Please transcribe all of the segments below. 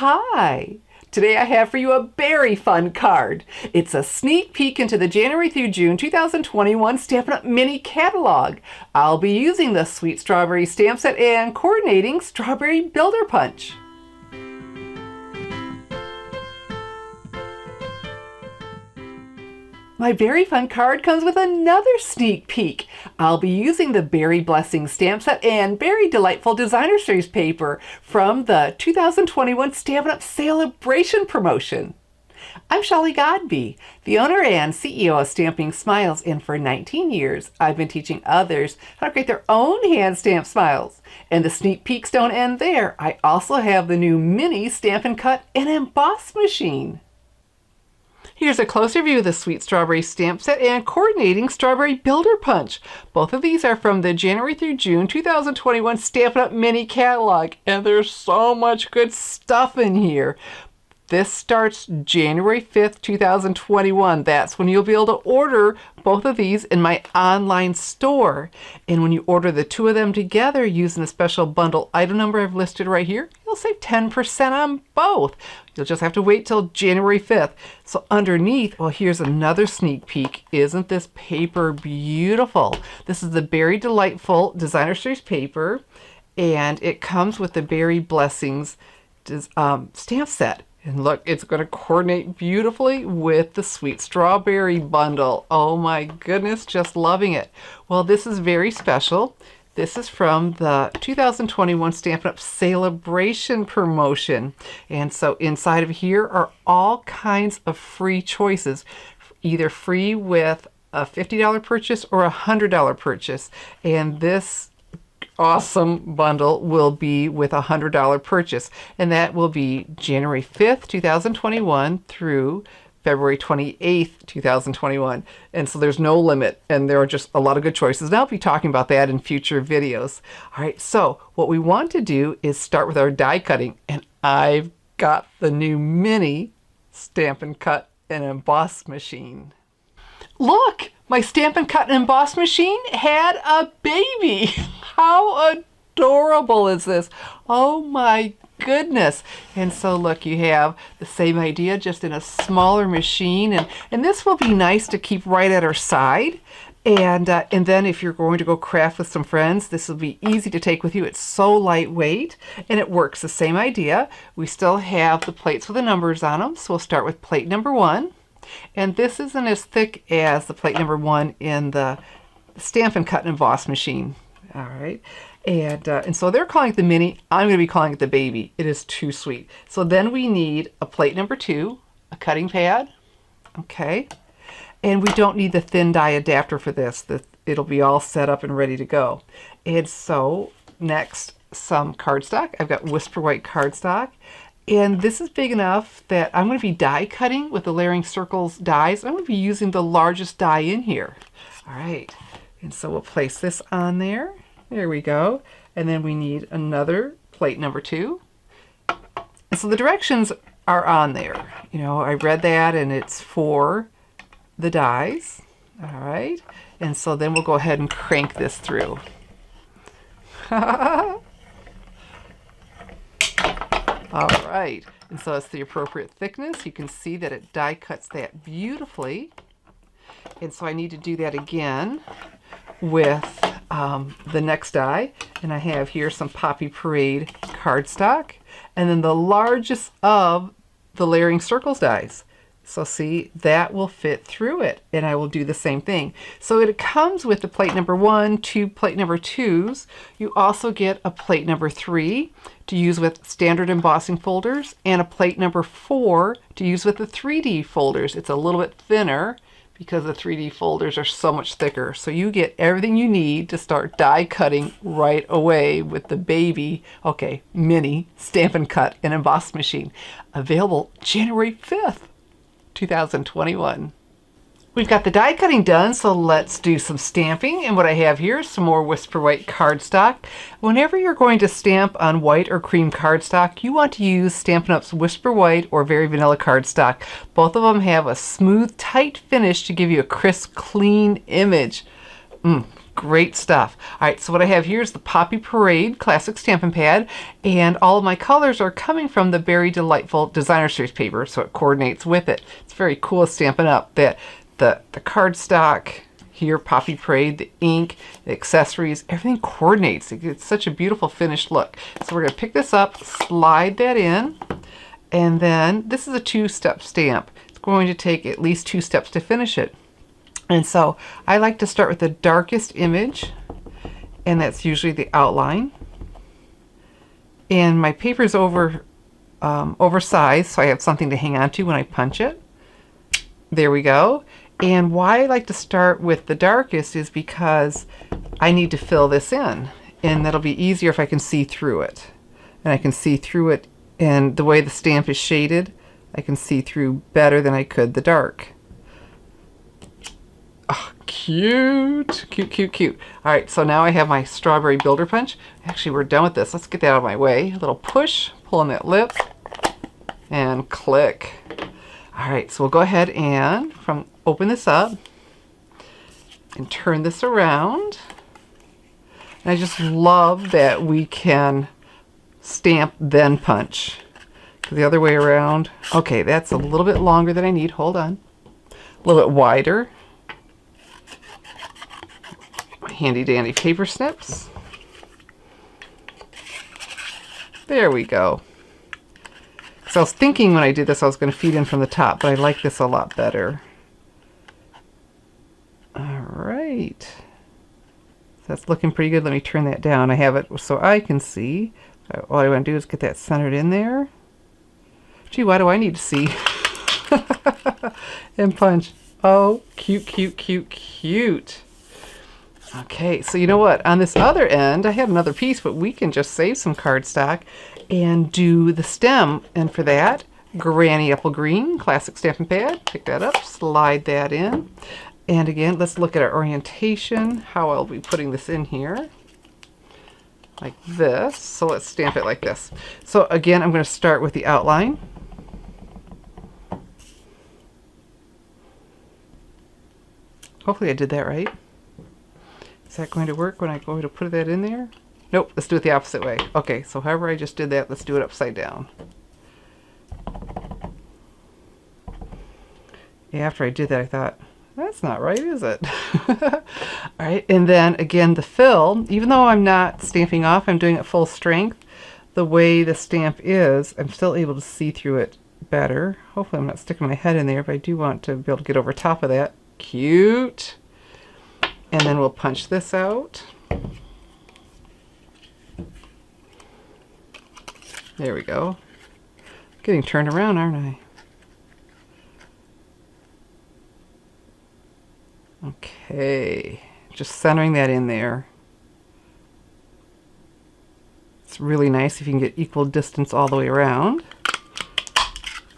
Hi! Today I have for you a very fun card. It's a sneak peek into the January through June 2021 Stampin' Up! Mini Catalog. I'll be using the Sweet Strawberry stamp set and coordinating Strawberry Builder Punch. My very fun card comes with another sneak peek. I'll be using the Berry Blessing stamp set and Berry Delightful Designer Series paper from the 2021 Stampin' Up! Sale-a-bration promotion. I'm Shelley Godby, the owner and CEO of Stamping Smiles, and for 19 years I've been teaching others how to create their own hand-stamped smiles. And the sneak peeks don't end there. I also have the new mini Stampin' Cut and Emboss machine. Here's a closer view of the Sweet Strawberry stamp set and coordinating Strawberry Builder Punch. Both of these are from the January through June 2021 Stampin' Up! Mini Catalog, and there's so much good stuff in here. This starts January 5th, 2021. That's when you'll be able to order both of these in my online store. And when you order the two of them together using the special bundle item number I've listed right here, you'll save 10% on both. You'll just have to wait till January 5th. So underneath, well, here's another sneak peek. Isn't this paper beautiful? This is the Berry Delightful Designer Series paper, and it comes with the Berry Blessings stamp set. And look, it's going to coordinate beautifully with the Sweet Strawberry bundle. Oh my goodness, just loving it. Well, this is very special. This is from the 2021 Stampin' Up! Sale-a-bration promotion. And so inside of here are all kinds of free choices, either free with a $50 purchase or a $100 purchase. And this awesome bundle will be with a $100 purchase, and that will be January 5th, 2021 through February 28th, 2021. And so there's no limit, and there are just a lot of good choices. And I'll be talking about that in future videos. All right, so what we want to do is start with our die cutting, and I've got the new mini Stampin' Cut and Emboss machine. Look! My Stampin' Cut and Emboss machine had a baby. How adorable is this? Oh my goodness. And so look, you have the same idea just in a smaller machine. And this will be nice to keep right at our side. And then if you're going to go craft with some friends, this will be easy to take with you. It's so lightweight and it works the same idea. We still have the plates with the numbers on them. So we'll start with plate number 1. And this isn't as thick as the plate number 1 in the Stampin' Cut and Emboss machine. All right. And so they're calling it the mini. I'm going to be calling it the baby. It is too sweet. So then we need a plate number 2, a cutting pad. Okay. And we don't need the thin die adapter for this. It'll be all set up and ready to go. And so next, some cardstock. I've got Whisper White cardstock. And this is big enough that I'm going to be die cutting with the Layering Circles dies. I'm going to be using the largest die in here. All right. And so we'll place this on there. There we go. And then we need another plate number 2. And so the directions are on there. You know, I read that and it's for the dies. All right. And so then we'll go ahead and crank this through. All right, and so it's the appropriate thickness. You can see that it die cuts that beautifully. And so I need to do that again with the next die. And I have here some Poppy Parade cardstock, and then the largest of the Layering Circles dies. So see, that will fit through it, and I will do the same thing. So it comes with the plate number 1, 2 plate number 2s. You also get a plate number 3 to use with standard embossing folders, and a plate number 4 to use with the 3D folders. It's a little bit thinner because the 3D folders are so much thicker. So you get everything you need to start die cutting right away with the baby, okay, mini Stampin' Cut and Emboss machine. Available January 5th. 2021. We've got the die cutting done, so let's do some stamping. And what I have here is some more Whisper White cardstock. Whenever you're going to stamp on white or cream cardstock, you want to use Stampin' Up's Whisper White or Very Vanilla cardstock. Both of them have a smooth, tight finish to give you a crisp, clean image. Great stuff. All right, so what I have here is the Poppy Parade Classic Stampin' Pad, and all of my colors are coming from the Very Delightful Designer Series paper, so it coordinates with it. It's very cool Stampin' Up! That the cardstock here, Poppy Parade, the ink, the accessories, everything coordinates. It's such a beautiful finished look. So we're going to pick this up, slide that in, and then this is a 2-step stamp. It's going to take at least 2 steps to finish it. And so I like to start with the darkest image, and that's usually the outline. And my paper is oversized, so I have something to hang on to when I punch it. There we go. And why I like to start with the darkest is because I need to fill this in, and that'll be easier if I can see through it. And I can see through it, and the way the stamp is shaded, I can see through better than I could the dark. Oh, cute, cute, cute, cute. All right, so now I have my strawberry builder punch. Actually, we're done with this. Let's get that out of my way. A little push, pull on that lip, and click. All right, so we'll go ahead and open this up and turn this around. And I just love that we can stamp then punch. The other way around. Okay, that's a little bit longer than I need. Hold on. A little bit wider. My handy dandy paper snips. There we go. So I was thinking when I did this I was going to feed in from the top, but I like this a lot better. All right. That's looking pretty good. Let me turn that down. I have it so I can see. All I want to do is get that centered in there. Gee, why do I need to see? And punch. Oh, cute, cute, cute, cute. Okay, so you know what? On this other end, I have another piece, but we can just save some cardstock and do the stem. And for that, Granny Apple Green Classic Stampin' Pad. Pick that up, slide that in. And again, let's look at our orientation, how I'll be putting this in here. Like this. So let's stamp it like this. So again, I'm going to start with the outline. Hopefully I did that right. Is that going to work when I go to put that in there? Nope, let's do it the opposite way. Okay, so however I just did that, let's do it upside down. After I did that, I thought, that's not right, is it? All right, and then again, the fill, even though I'm not stamping off, I'm doing it full strength, the way the stamp is, I'm still able to see through it better. Hopefully I'm not sticking my head in there, but I do want to be able to get over top of that. Cute. And then we'll punch this out. There we go. Getting turned around, aren't I? Okay, just centering that in there. It's really nice if you can get equal distance all the way around.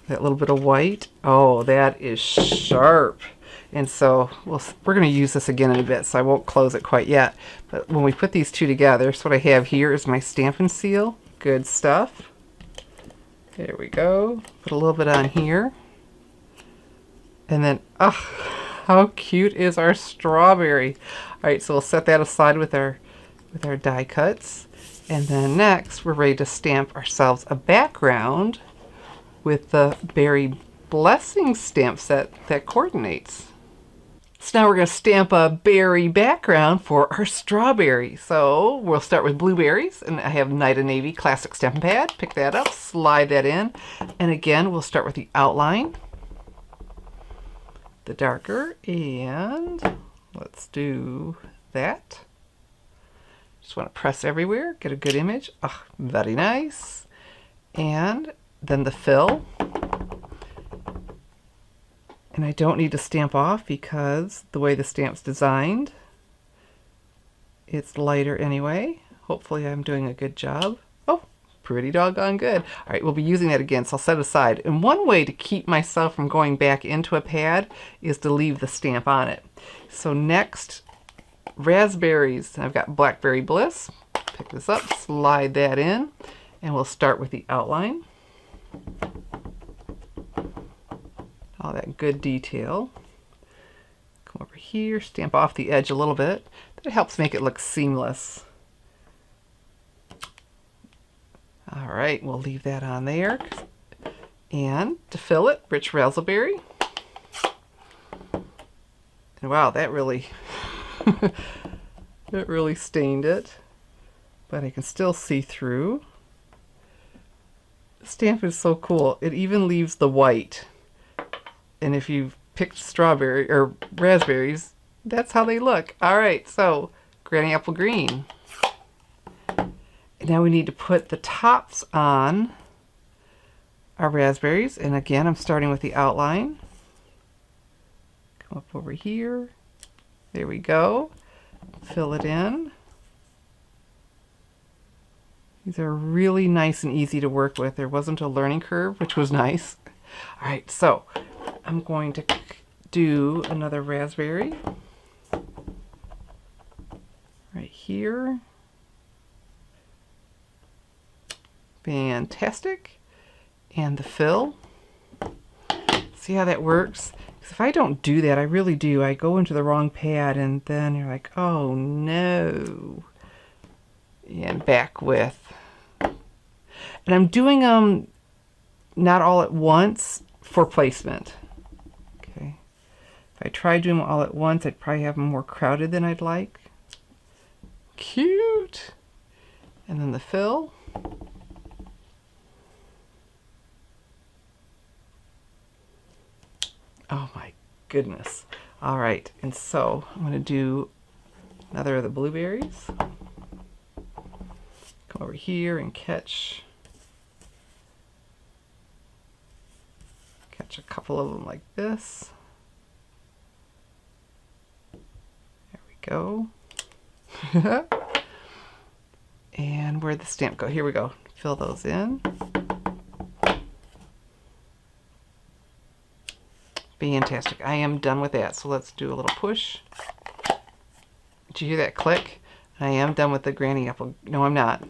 That little bit of white. Oh, that is sharp. And so we're going to use this again in a bit, so I won't close it quite yet. But when we put these two together, so what I have here is my Stampin' Seal. Good stuff. There we go. Put a little bit on here. And then, oh, how cute is our strawberry? All right, so we'll set that aside with our die cuts. And then next, we're ready to stamp ourselves a background with the Berry Blessing stamp set that coordinates. So now we're going to stamp a berry background for our strawberry. So we'll start with blueberries, and I have Night of Navy Classic Stampin' Pad. Pick that up, slide that in, and again we'll start with the outline, the darker, and let's do that. Just want to press everywhere, get a good image. Oh, very nice. And then the fill. And I don't need to stamp off because the way the stamp's designed, it's lighter anyway. Hopefully I'm doing a good job. Oh, pretty doggone good. All right, we'll be using that again, so I'll set it aside. And one way to keep myself from going back into a pad is to leave the stamp on it. So next, raspberries. I've got Blackberry Bliss. Pick this up, slide that in, and we'll start with the outline. All that good detail. Come over here, stamp off the edge a little bit. It helps make it look seamless. All right, we'll leave that on there. And to fill it, rich raspberry. And wow, that really, it really stained it. But I can still see through. The stamp is so cool. It even leaves the white. And if you've picked strawberry or raspberries, that's how they look. All right, so Granny Apple Green. And now we need to put the tops on our raspberries. And again, I'm starting with the outline. Come up over here. There we go. Fill it in. These are really nice and easy to work with. There wasn't a learning curve, which was nice. All right, so I'm going to do another raspberry right here. Fantastic. And the fill. See how that works? Because if I don't do that, I really do. I go into the wrong pad and then you're like, oh no. And back with. And I'm doing them not all at once for placement. Okay. If I tried doing them all at once, I'd probably have them more crowded than I'd like. Cute. And then the fill. Oh my goodness. All right, and so I'm going to do another of the blueberries. Come over here and catch a couple of them like this. There we go. And where'd the stamp go? Here we go. Fill those in. Fantastic. I am done with that. So let's do a little push. Did you hear that click? I am done with the Granny Apple. No, I'm not.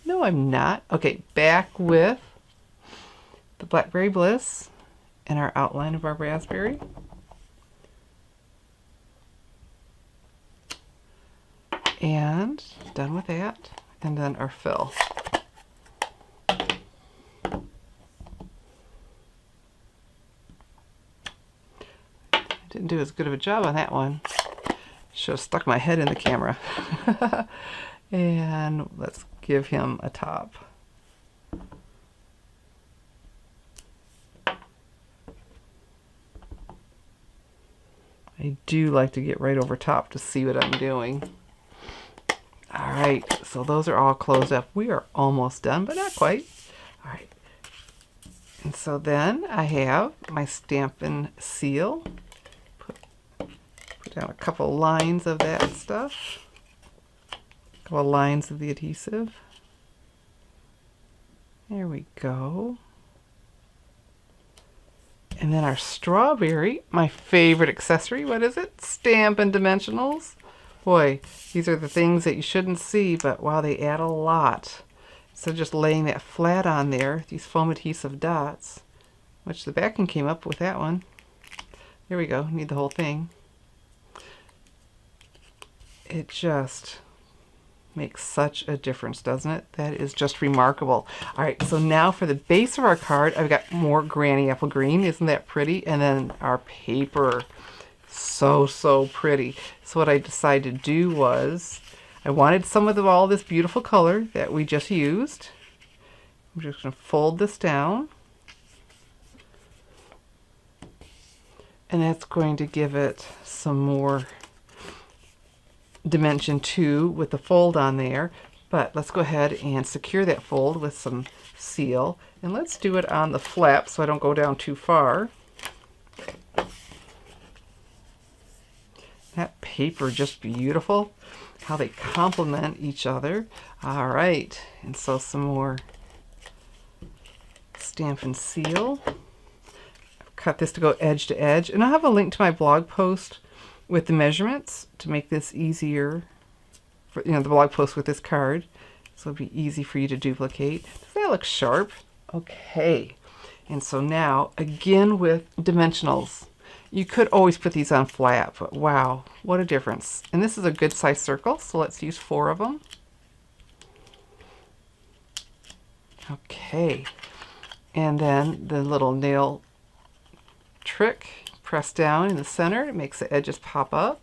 No, I'm not. Okay, back with the Blackberry Bliss and our outline of our raspberry. And done with that. And then our fill. Didn't do as good of a job on that one. Should have stuck my head in the camera. And let's give him a top. I do like to get right over top to see what I'm doing. All right, so those are all closed up. We are almost done, but not quite. All right. And so then I have my Stampin' seal. Put down a couple lines of that stuff. A couple lines of the adhesive. There we go. And then our strawberry, my favorite accessory. What is it? Stampin' Dimensionals. Boy, these are the things that you shouldn't see, but wow, they add a lot. So just laying that flat on there, these foam adhesive dots, which the backing came up with that one. There we go, need the whole thing. It just makes such a difference, doesn't it? That is just remarkable. All right, so now for the base of our card, I've got more Granny Apple Green. Isn't that pretty? And then our paper. So pretty. So what I decided to do was, I wanted some of all this beautiful color that we just used. I'm just going to fold this down. And that's going to give it some more dimension too with the fold on there. But let's go ahead and secure that fold with some seal. And let's do it on the flap so I don't go down too far. That paper just beautiful. How they complement each other. All right, and so some more Stampin' Seal. I've cut this to go edge to edge, and I'll have a link to my blog post with the measurements to make this easier for, the blog post with this card. So it'll be easy for you to duplicate. Does that look sharp? Okay. And so now, again with dimensionals. You could always put these on flat, but wow, what a difference. And this is a good size circle, so let's use 4 of them. Okay, and then the little nail trick, press down in the center, it makes the edges pop up.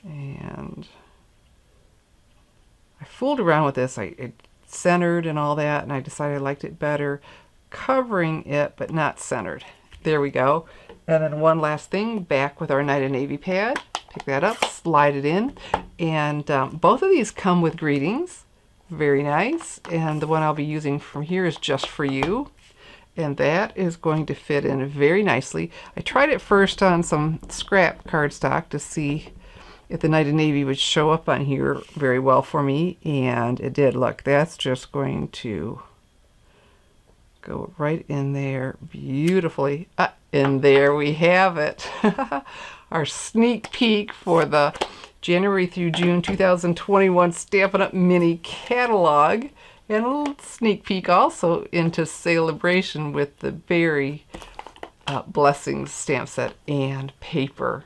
And I fooled around with this. It centered and all that, and I decided I liked it better covering it but not centered. There we go. And then one last thing, back with our Night of Navy pad. Pick that up, slide it in, and both of these come with greetings. Very nice. And the one I'll be using from here is Just For You, and that is going to fit in very nicely. I tried it first on some scrap cardstock to see if the Night of Navy would show up on here very well for me, and it did. Look, that's just going to go right in there beautifully. And there we have it. Our sneak peek for the January through June 2021 Stampin' Up! Mini Catalog, and a little sneak peek also into Sale-a-bration with the Berry Blessings stamp set and paper.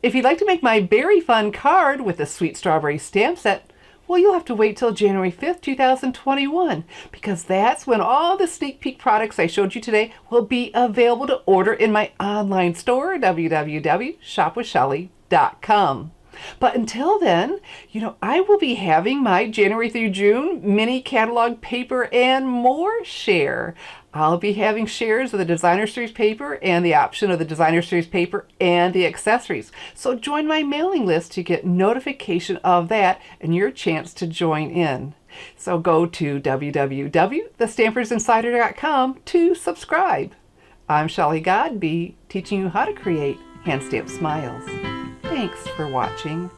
If you'd like to make my Berry Fun card with the Sweet Strawberry stamp set, well, you'll have to wait till January 5th, 2021, because that's when all the sneak peek products I showed you today will be available to order in my online store, www.shopwithshelly.com. But until then, I will be having my January through June mini catalog paper and more share. I'll be having shares of the Designer Series paper and the option of the Designer Series paper and the accessories. So join my mailing list to get notification of that and your chance to join in. So go to www.thestampersinsider.com to subscribe. I'm Shelly Godby, teaching you how to create hand stamped smiles. Thanks for watching.